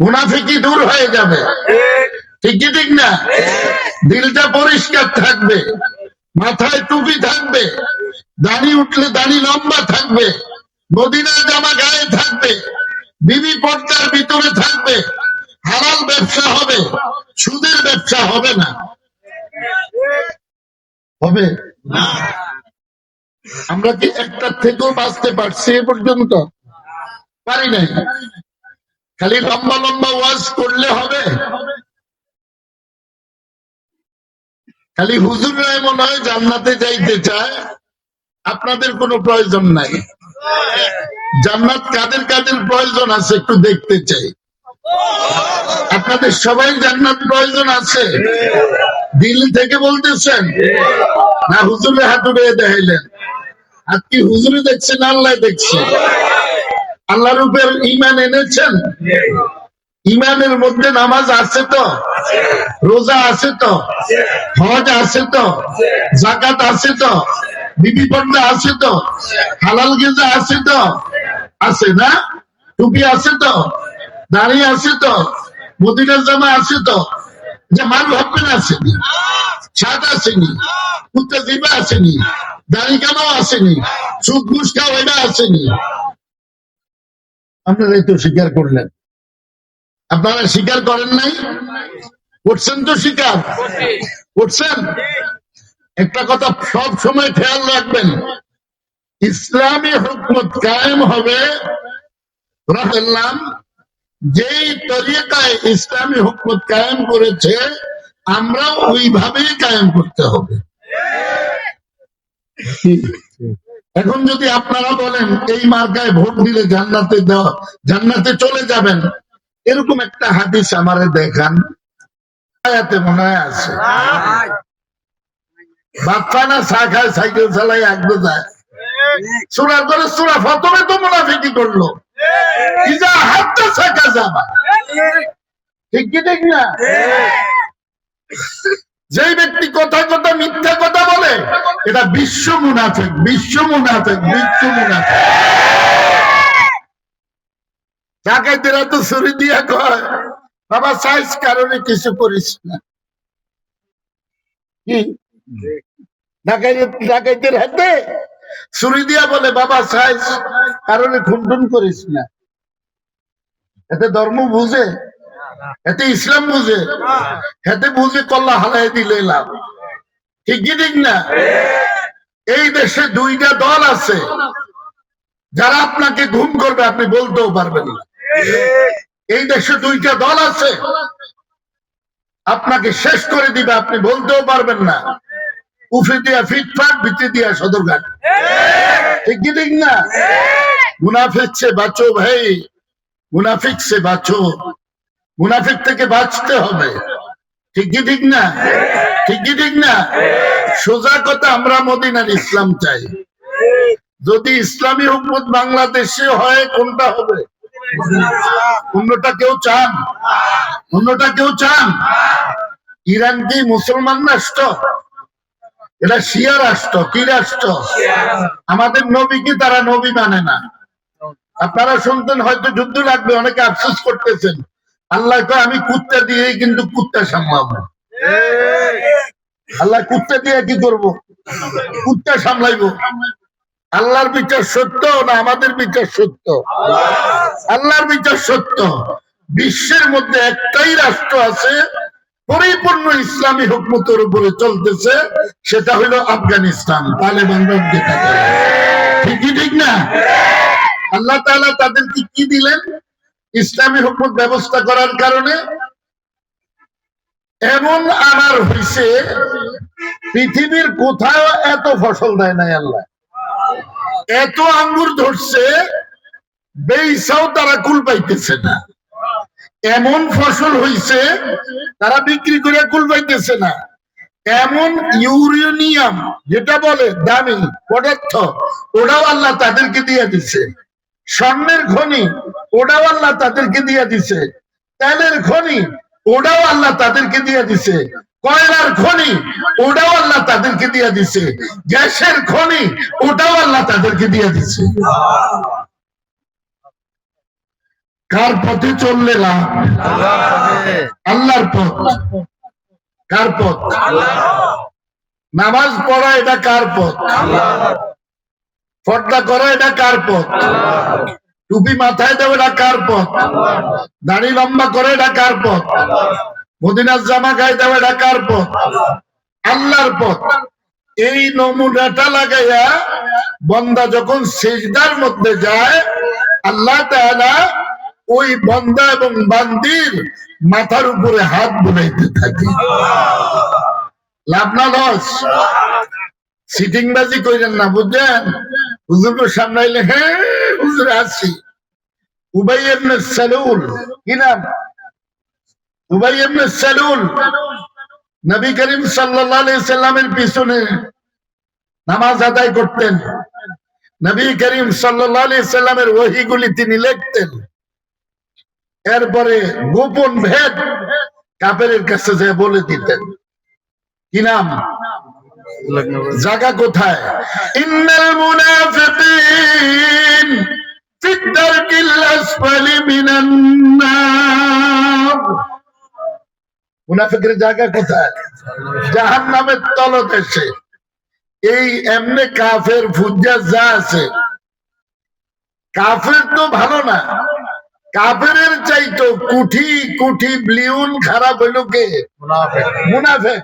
মুনাফিকি দূর হয়ে যাবে, ঠিক কি ঠিক না? দিলটা পরিষ্কার থাকবে, মাথায় টুপি থাকবে, দাড়ি উঠলে দাড়ি লম্বা থাকবে, মদিনার জামা গায়ে থাকবে, বিবি পর্দার ভিতরে থাকবে, হালাল ব্যবসা হবে, সুদের ব্যবসা হবে না। হবে না? আমরা কি একটার থেকেও বাঁচতে পারছি এ পর্যন্ত? পারি নাই। খালি লম্বা লম্বা ওয়াজ করলে হবে? খালি হুজুররা মনে হয় জান্নাতে যাইতে চায়, আপনাদের কোনো প্রয়োজন নাই। জান্নাত কাদের কাদের প্রয়োজন আছে একটু দেখতে চাই। আপনাদের সবাই জান্নাত প্রয়োজন আছে? দিল থেকে বলতেছেন না হুজুরে হাত উড়িয়ে দেখাইলেন? আর কি হুজুরে দেখছেন আল্লাহ দেখছেন? আল্লাহর উপর ঈমান এনেছেন? ঈমানের মধ্যে নামাজ আছে তো, রোজা আছে তো, হজ আছে তো, যাকাত আছে তো, বিবি পর্দা আছে তো, হালাল গিজা আছে তো, আছে না? টুপি আছে তো, দাড়ি আছে তো, মদিনার জামা আছে তো, যে মাল ভাববেন আসেনি, ছাদ আসেনি, কুত্তা জিবা আসেনি, দাড়ি কামাও আসেনি, সুদ ঘুষ খাও এটা আসেনি। আপনারাই তো স্বীকার করলেন। আপনারা স্বীকার করেন নাই? করছেন তো স্বীকার করছেন। একটা কথা সব সময় খেয়াল রাখবেন, ইসলামী হুকমত কায়েম হবে যেই তরিকায় ইসলামী হুকমত কায়েম করেছে আমরাও ওইভাবেই কায়েম করতে হবে। এখন যদি আপনারা বলেন এই মার্কায় ভোট দিলে জান্নাতে চলে যাবেন, এরকম একটা হাদিস আমারে দেখান, আয়াতে মনে হয় আছে। বাচ্চা না চা খায়, সাইকেল চালায়, একদম যায় সুরার করে সুরা প্রথমে তো মুনাফিকি করলো, ঠিক কি ঠিক না? যে ব্যক্তি কথা কথা মিথ্যা কথা বলে এটা বিশ্ব মুনাফিক, বিশ্ব মুনাফিক, বিশ্ব মুনাফিক। ডাকাইতেরা তো ছুরি দিয়া কয় বাবা সাইজ কারণে কিছু করিস না। কি ডাকাইতের হাতে ছুরি দিয়া বলে বাবা সাইজ কারণে খুনটুন করিস না। এতে ধর্ম বুঝে, এতে ইসলাম বুঝে, এতে বুঝে কল্লা হালাই দিলে লাভ, ঠিক কি ঠিক না? এই দেশে দুইটা দল আছে যারা আপনাকে ঘুম করবে, আপনি বলতেও পারবেন না। এই দেশে দুইটা দল আছে আপনাকে শেষ করে দিবে, আপনি বলতেও পারবেন না। উফে দিয়া ফিটফাট, ভিতরে দিয়া সদরঘাট, ঠিক কি ঠিক না? মুনাফিক সে বাঁচো ভাই, মুনাফিক সে বাঁচো, মুনাফিক থেকে বাঁচতে হবে, ঠিক কি ঠিক না? ঠিক কি ঠিক না? সোজা কথা, আমরা মদিনার ইসলাম চাই। যদি ইসলামী হুকুমত বাংলাদেশে হয় কোনটা হবে? অন্যটা কেউ চান? অন্যটা কেউ চান? ইরান কি মুসলমান রাষ্ট্র? এটা শিয়া রাষ্ট্র। কি রাষ্ট্র? আমাদের নবী কি তারা নবী মানে না? আপনারা শুনতেন হয়তো যুদ্ধ লাগবে, অনেকে আফসোস করতেছেন। আল্লাহ কয় আমি কুত্তা দিয়েই কিন্তু কুত্তা সামলাবো। আল্লাহ কুত্তা দিয়ে কি করব? কুত্তা সামলাইবো। আল্লাহর বিচার সত্য না আমাদের বিচার সত্য? আল্লাহর বিচার সত্য। বিশ্বের মধ্যে একটাই রাষ্ট্র আছে পরিপূর্ণ ইসলামী হুকুমতের উপরে চলতেছে, সেটা হলো আফগানিস্তান। তালেবানরা ঠিকই ঠিক না? আল্লাহ তাআলা তাদেরকে কি দিলেন? ইসলামী হুকুমত ব্যবস্থা করার কারণে এমন আনার হইছে, পৃথিবীর কোথাও এত ফসল দেয় নাই আল্লাহ। এত আঙ্গুর ধরছে, বেইসাও তারা কুল পাইতেছে না। এমন ফসল হইছে তারা বিক্রি করে কুল পাইতেছে না। এমন ইউরেনিয়াম যেটা বলে দামি পদার্থ, ওটাও আল্লাহ তাদেরকে দিয়ে দিছে। স্বর্ণের খনি, ওটাও আল্লাহ তাদেরকে দিয়ে দিছে। তেলের খনি, ওটাও আল্লাহ তাদেরকে দিয়ে দিছে। কয়লার খনি, ওটাও আল্লাহ তাদেরকে দিয়ে দিছে। গ্যাসের খনি, ওটাও আল্লাহ তাদেরকে দিয়ে দিছে। কার পথে চললে লাভ? আল্লাহর পথ। কার পথ? নামাজ পড়া এটা কার পথ? পর্দা করা এটা কার পথ? টুপি মাথায় দেওয়া এটা কার পথ? দাড়ি লম্বা করে এটা কার পথ? মদিনার জামা গায়ে দেওয়া এটা কার পথ? আল্লাহর পথ। এই নমুনাটা লাগাইয়া বন্দা যখন সিজদার মধ্যে যায়, আল্লাহ তাআলা ওই বন্দা এবং বান্দির মাথার উপরে হাত বুলাইতে থাকে। লাভ না লস? সিটিং বাজি কইরেন না, বুঝলেন? হুজুরকে সামলাইলে হ্যাঁ হুজুর আসি। উবাই ইবনে সালুল, কি নাম? উবাই ইবনে সালুল নবী করিম সাল্লাল্লাহু আলাইহি সাল্লামের পিছনে নামাজ আদায় করতেন। নবী করিম সাল্লাল্লাহু আলাইহি সাল্লামের ওহীগুলি তিনি লিখতেন। এরপরে গোপন ভেদ কাফেরের কাছে যে বলে দিতেন। কি নাম? জায়গা কোথায়? ইন্নাল মুনাফিকিন ফিদ দারকিল আসফালি মিনান নার। মুনাফিকের জায়গা কোথায়? জাহান্নামের তলদেশে। এই এমনে কাফের ফুজ্জার যা আছে, কাফের তো ভালো না, কাফেরের চাইতো কুঠি কুঠি ব্লিউন খারাপ হইল কে? মুনাফিক।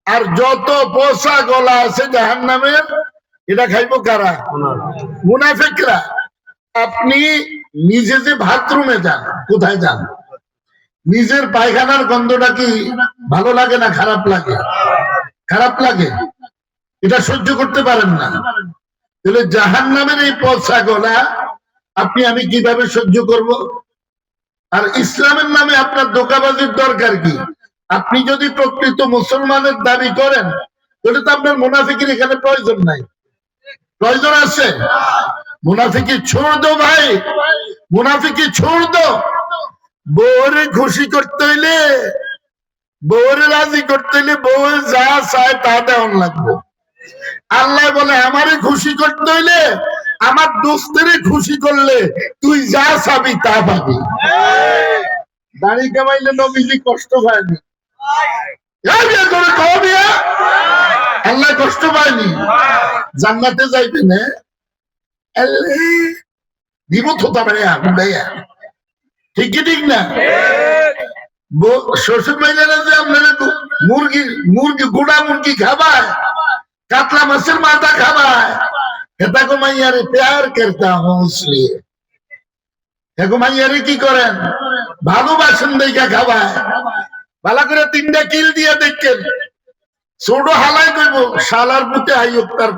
আর যত পোষা গলা আছে জাহান্নামের, এটা খাইবো কারা? মুনাফিকরা। আপনি নিজে যে বাথরুমে যান, কোথায় যান? নিজের পায়খানার গন্ধটা কি ভালো লাগে না খারাপ লাগে? খারাপ লাগে। এটা সহ্য করতে পারেন না। তাহলে জাহান্নামের এই পচা গলা আপনি আমি কিভাবে সহ্য করব? আর ইসলামের নামে আপনার ধোঁকাবাজির দরকার কি? আপনি যদি প্রকৃত মুসলমানের দাবি করেন, তাহলে তো আপনার মুনাফিকের এখানে প্রয়োজন নাই। প্রয়োজন আছে? মুনাফিকি ছোড় দো ভাই, মুনাফিকি ছোড় দো। বউরে খুশি করতে হইলে, বউরে রাজি করতে হইলে বউ যা চায় তা দেওয়ান লাগবে। আল্লাহ বলে আমারে খুশি করতে হইলে আমার দোস্তেরে খুশি করলে তুই যা চাবি তা পাবি। দাড়ি কামাইলে নবীজি কষ্ট পায়নি, আল্লাহ কষ্ট পায়নি। জান্নাতে যাইবে না দিব থোতা বেড়া গুন্ডাইয়া, ঠিক কি ঠিক না? শ্বশুর মাইলেরা যে আপনারা মুরগি মুরগি গুড়া মুরগি খাবায়, কাতলা মাছের মাথা খাবায়, এটা কো মাইয়ারে প্যার করতা হুঁ ইসলিয়ে। এখন মাইয়ারে কি করেন? ভালোবাসেন দেখা খাবায়। ভালো করে 3টা কিল দিয়ে দেখেন, ছোট হালাই কইব শালার পুতে আইয়ক তার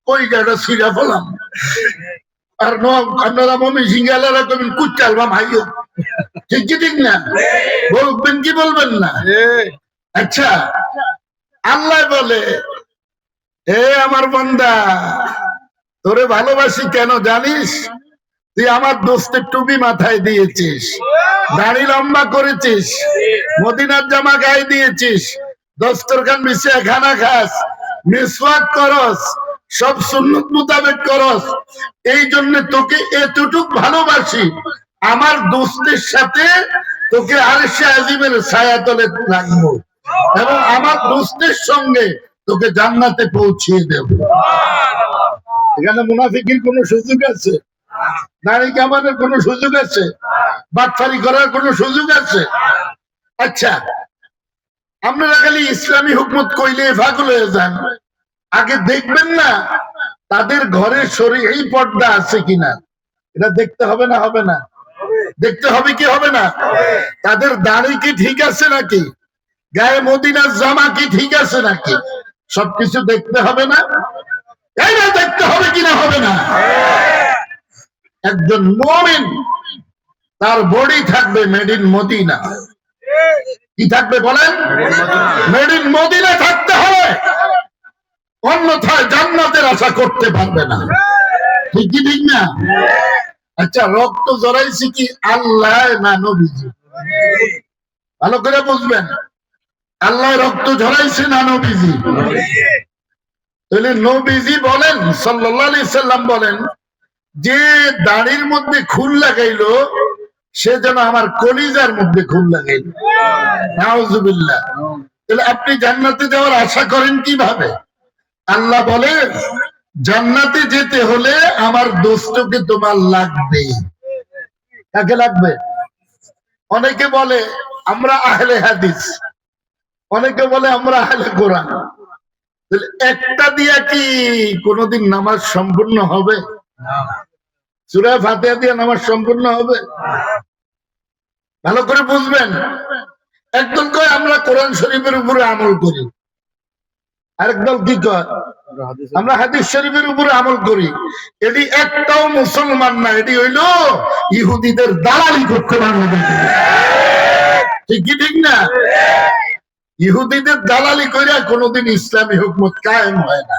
কইটাটা ছিঁড়া ফেলাম। আর আপনারা মমি সিঙ্গালারা কইবেন কুচালবাম আইয়ক, ঠিক কি ঠিক না? বলবেন কি বলবেন না? আচ্ছা, আল্লাহ বলে এ আমার বান্দা তোরে ভালোবাসি কেন জানিস? তুই আমার দোস্তের টুপি মাথায় দিয়েছিস, দাড়ি লম্বা করেছিস, মদিনার জামা গায়ে দিয়েছিস, দস্তরখান বিছিয়ে খানা খাস, মিসওয়াক করস, সব সুন্নত মোতাবেক করস। এই জন্য তোকে এতটুক ভালোবাসি, আমার দোস্তের সাথে তোকে আরশে আজিমের ছায়াতলে রাখবো এবং আমার দোস্তের সঙ্গে তোকে জান্নাতে পৌঁছিয়ে দেব। এখানে মুনাফিকের কোন সুযোগ আছে? দাড়ি কামানোর কোন সুযোগ আছে? বাটফারি করার কোন সুযোগ আছে? আচ্ছা, আপনারা খালি ইসলামী হুকমত কইলে পাগল হয়ে যান। আগে দেখবেন না তাদের ঘরে শরীরে এই পর্দা আছে কিনা, এটা দেখতে হবে না? হবে না? দেখতে হবে কি হবে না? তাদের দাড়ি কি ঠিক আছে নাকি? গায়ে মদিনার জামা কি ঠিক আছে নাকি? সবকিছু দেখতে হবে না? এইটা দেখতে হবে কিনা? হবে না? একজন মুমিন তার বডি থাকবে মেড ইন মদিনা। কি থাকবে বলেন? মেড ইন মদিনা থাকতে হবে, অন্যথায় জান্নাতের আশা করতে পারবে না। ঠিক কি ঠিক না? আচ্ছা, রক্ত জড়াইছি কি আল্লাহ না নবীজি? ভালো করে বুঝবেন, আল্লাহ রক্ত ঝরাইছে না নবীজি? তাহলে নবীজি বলেন সাল্লাল্লাহু আলাইহি সাল্লাম বলেন যে দাড়ির মধ্যে খুল লাগাইলো সে যেন আমার কলিজার মধ্যে ঘুম লাগাই। নাউজুবিল্লাহ। তাহলে আপনি জান্নাতে যাওয়ার আশা করেন কিভাবে? আল্লাহ বলে জান্নাতে যেতে হলে আমার দোস্তকে তোমার লাগবে। কাকে লাগবে? অনেকে বলে আমরা আহলে হাদিস, অনেকে বলে আমরা আহলে কোরআন। একটা দিয়া কি কোনদিন নামাজ সম্পূর্ণ হবে? সূরা ফাতিহা দিয়ে নামাজ সম্পূর্ণ হবে? ভালো করে বুঝবেন। একদল কয় আমরা কোরআন শরীফের উপরে আমল করি, আরেকদল কি কয় আমরা হাদিস শরীফের উপরে আমল করি। এটি একটাও মুসলমান না, এটি হইল ইহুদিদের দালালি করতে বাংলাদেশ। ঠিক কি ঠিক না? ইহুদিদের দালালি করে কোনোদিন ইসলামী হুকমত কায়েম হয় না,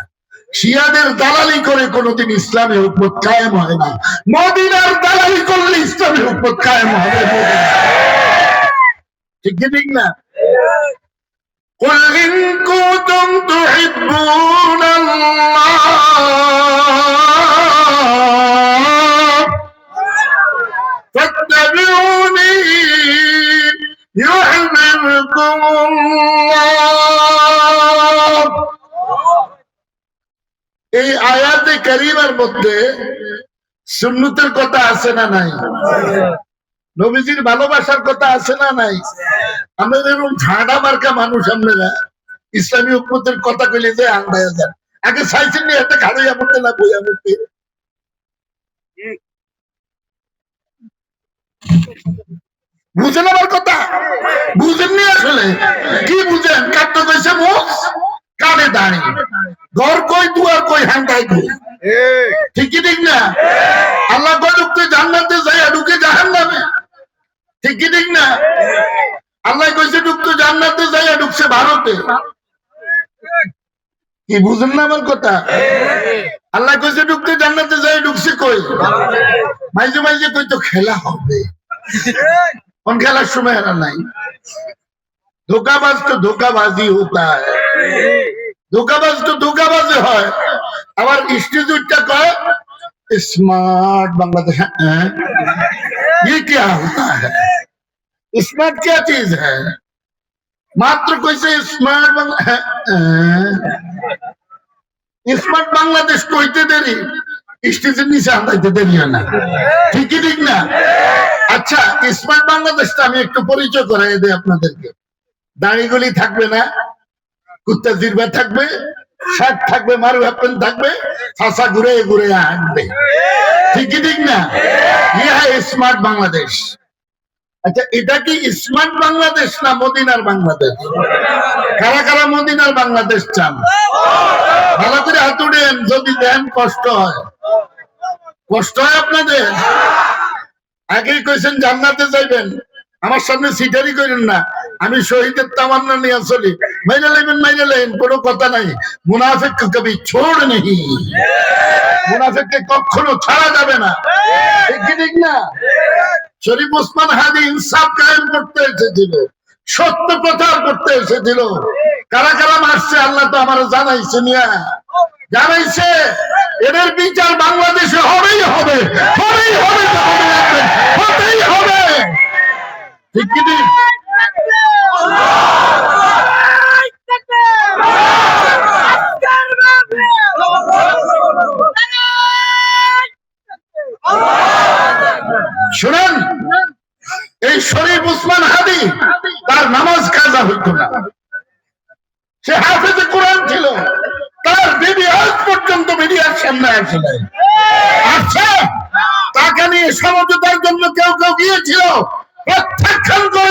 শিয়াদের দালালি করে কোনোদিন ইসলামী হুকমত কায়েম হয় না, মদিনার দালালি করলে ইসলামী হুকমত কায়েম হবে। ঠিক কি ঠিক না? قل إن كنتم تحبون الله فاتبعوني يحببكم الله। এই আয়াতে কারিমার মধ্যে সুন্নতের কথা আছে না নাই? নবীজির ভালোবাসার কথা আছে না নাই? আমরা এরকম ঝাঁড়া মার্কা মানুষ, আমরা ইসলামী হুকুমতের কথা কইলে যে আন্দায় যান। আগে চাইছেন নি একটা খাড়াইয়া পড়তে না বইয়া পড়তে? বুঝেন আমার কথা? বুঝেননি আসলে? কি বুঝেন? কাটতে কইছে মুখ, কানে দাঁড়ি, ঘর কই দুয়ার কই হাঙ্গাই কই। ঠিক কি ঠিক না? আল্লাহ কয় ঢুকতে জান্নাতে যায়, ঢুকে জাহান্নামে। ঠিক কি ঠিক না? আল্লাহ কইছে ঢুকতে জান্নাতে যায়, ঢুকছে ভারতে। কি বুঝেন না আমার কথা? আল্লাহ কইছে ঢুকতে জান্নাতে যায়, ঢুকছে কই? মাইজে মাইজে কই তো খেলা হবে, কোন খেলার সময় এরা নাই। ধোকাবাজ তো ধোকাবাজি হতা হয়, ধোকাবাজ তো ধোকাবাজি হয়। আবার স্টেজটা কয় स्मार्ट बांग्लादेश। ये क्या होता है? स्मार्ट क्या चीज है? मात्र कोई से स्मार्ट स्मार्ट बांग्लादेश कोईते देरी स्टेजের নিচে আনতে দেরি হয় না। ঠিক কি ঠিক না? আচ্ছা, স্মার্ট বাংলাদেশটা আমি একটু পরিচয় করাই দেই আপনাদেরকে। দাড়িগুলি থাকবে না, কুত্তা জিরবা থাকবে, শার্ট থাকবে, মারু হাফেন থাকবে, ফাঁসা ঘুরে ঘুরে হাঁটবে। ঠিক কি ঠিক না? ইহা স্মার্ট বাংলাদেশ। আচ্ছা, এটা কি স্মার্ট বাংলাদেশ না মদিনার বাংলাদেশ? কারা কারা মদিনার বাংলাদেশ চান? ভালো করে হাত উঠেন। যদি দেন কষ্ট হয়, কষ্ট হয় আপনাদের? আগেই কইছেন জান্নাতে যাইবেন, আমার সামনে সিটারি করেন না। আমি শহীদের তামান্না নিয়ে চলি, মাইনে লাইবেন, কোনো কথা নাই। মুনাফিক কবি ছোড় নেই, মুনাফিককে কখনো ছাড়া যাবে না। ঠিক না? শরীফ ওসমান হাদি ইনসাফ কায়েম করতে এসেছিল, সত্য প্রচার করতে এসেছিল। কারা কারা মারছে আল্লাহ তো আমার জানাইছে, মিয়া জানাইছে। এদের বিচার বাংলাদেশে হবেই হবে, হবেই হবে, হতেই হবে। ঠিক কি ঠিক? শুনেন, এই শরীফ ওসমান হাদি তার নামাজ কাজা হইতো না, সে হাফেজে কোরআন ছিল, তার বিবি আজ পর্যন্ত মিডিয়ার সামনে আসে নাই। আচ্ছা, তাকে নিয়ে সমঝোতার জন্য কেউ কেউ গিয়েছিল, প্রত্যাখ্যান করে